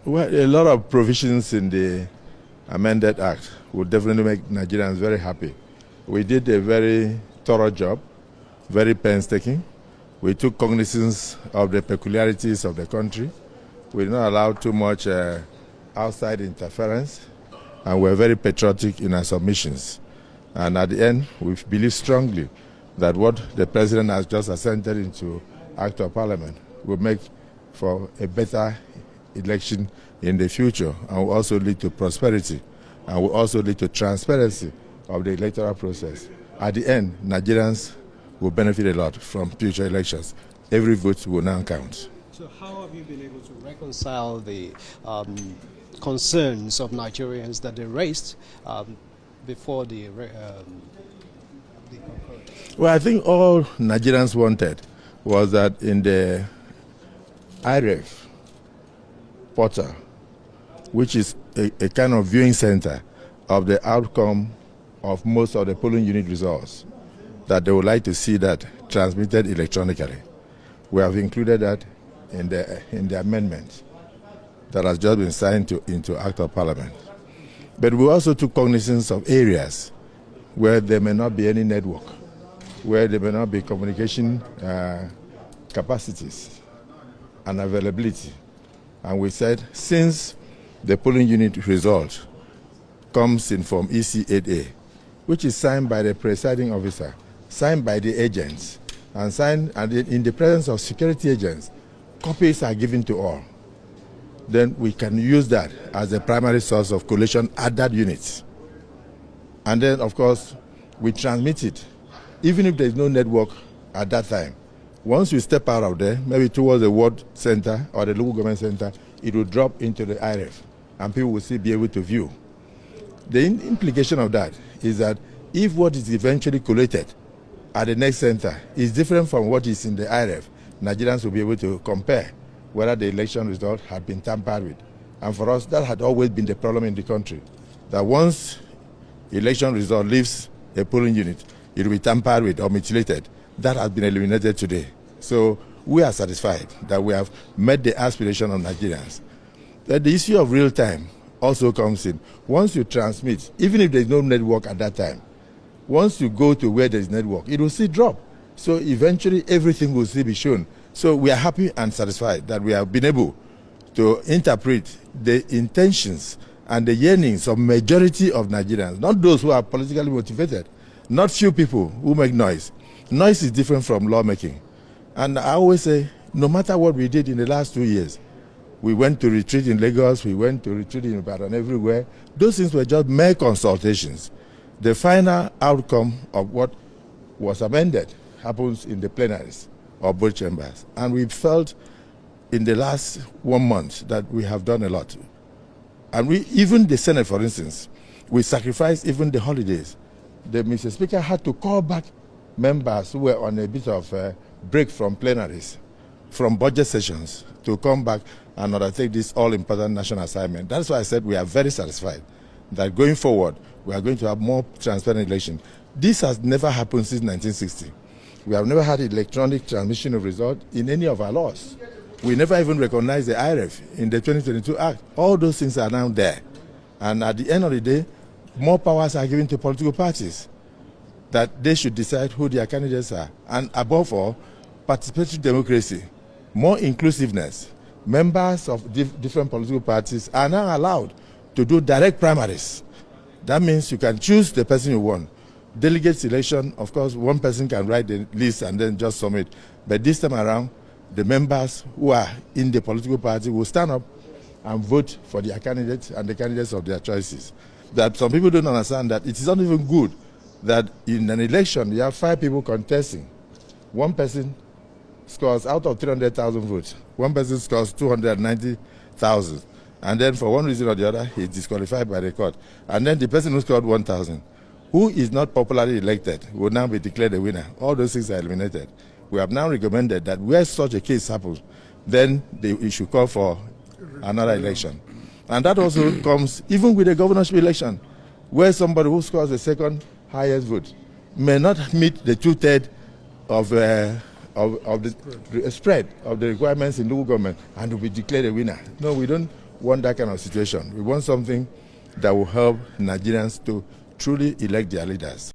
Well, a lot of provisions in the amended act would definitely make Nigerians very happy. We did a very thorough job, very painstaking. We took cognizance of the peculiarities of the country. We did not allow too much outside interference, and we're very patriotic in our submissions. And at the end, we believe strongly that what the President has just assented into Act of Parliament will make for a better election in the future, and will also lead to prosperity, and will also lead to transparency of the electoral process. At the end, Nigerians will benefit a lot from future elections. Every vote will now count. So how have you been able to reconcile the concerns of Nigerians that they raised before the concurrence? Well, I think all Nigerians wanted was that in the IREF portal, which is a kind of viewing center of the outcome of most of the polling unit results, that they would like to see that transmitted electronically. We have included that in the amendment that has just been signed into Act of Parliament. But we also took cognizance of areas where there may not be any network, where there may not be communication capacities and availability. And we said, since the polling unit result comes in Form EC8A, which is signed by the presiding officer, signed by the agents, and signed in the presence of security agents, copies are given to all. Then we can use that as a primary source of collation at that unit. And then, of course, we transmit it, even if there is no network at that time. Once you step out of there, maybe towards the ward center or the local government center, it will drop into the IREF, and people will still be able to view. The implication of that is that if what is eventually collated at the next center is different from what is in the IREF, Nigerians will be able to compare whether the election result had been tampered with. And for us, that had always been the problem in the country, that once election result leaves a polling unit, it will be tampered with or mutilated. That has been eliminated today. So we are satisfied that we have met the aspiration of Nigerians. That the issue of real time also comes in. Once you transmit, even if there is no network at that time, once you go to where there is network, it will still drop. So eventually everything will still be shown. So we are happy and satisfied that we have been able to interpret the intentions and the yearnings of majority of Nigerians, not those who are politically motivated, not few people who make noise. Noise is different from lawmaking. And I always say, no matter what we did in the last 2 years, we went to retreat in Lagos, we went to retreat in Ibadan, everywhere. Those things were just mere consultations. The final outcome of what was amended happens in the plenaries of both chambers. And we felt in the last 1 month that we have done a lot. And even the Senate, for instance, we sacrificed even the holidays. The Mr. Speaker had to call back members who were on a bit of a break from plenaries, from budget sessions, to come back and undertake this all-important national assignment. That's why I said we are very satisfied that going forward, we are going to have more transparent election. This has never happened since 1960. We have never had electronic transmission of results in any of our laws. We never even recognized the IREF in the 2022 Act. All those things are now there. And at the end of the day, more powers are given to political parties, that they should decide who their candidates are. And above all, participatory democracy, more inclusiveness. Members of different political parties are now allowed to do direct primaries. That means you can choose the person you want. Delegate selection, of course, one person can write the list and then just submit. But this time around, the members who are in the political party will stand up and vote for their candidates and the candidates of their choices. That some people don't understand that it is not even good that in an election you have 5 people contesting. One person scores out of 300,000 votes. One person scores 290,000. And then for one reason or the other, he is disqualified by the court. And then the person who scored 1,000, who is not popularly elected, will now be declared a winner. All those things are eliminated. We have now recommended that where such a case happens, then you should call for another election. And that also comes even with the governorship election, where somebody who scores the second highest vote may not meet the 2/3 of the spread of the requirements in local government and will be declared a winner. No, we don't want that kind of situation. We want something that will help Nigerians to truly elect their leaders.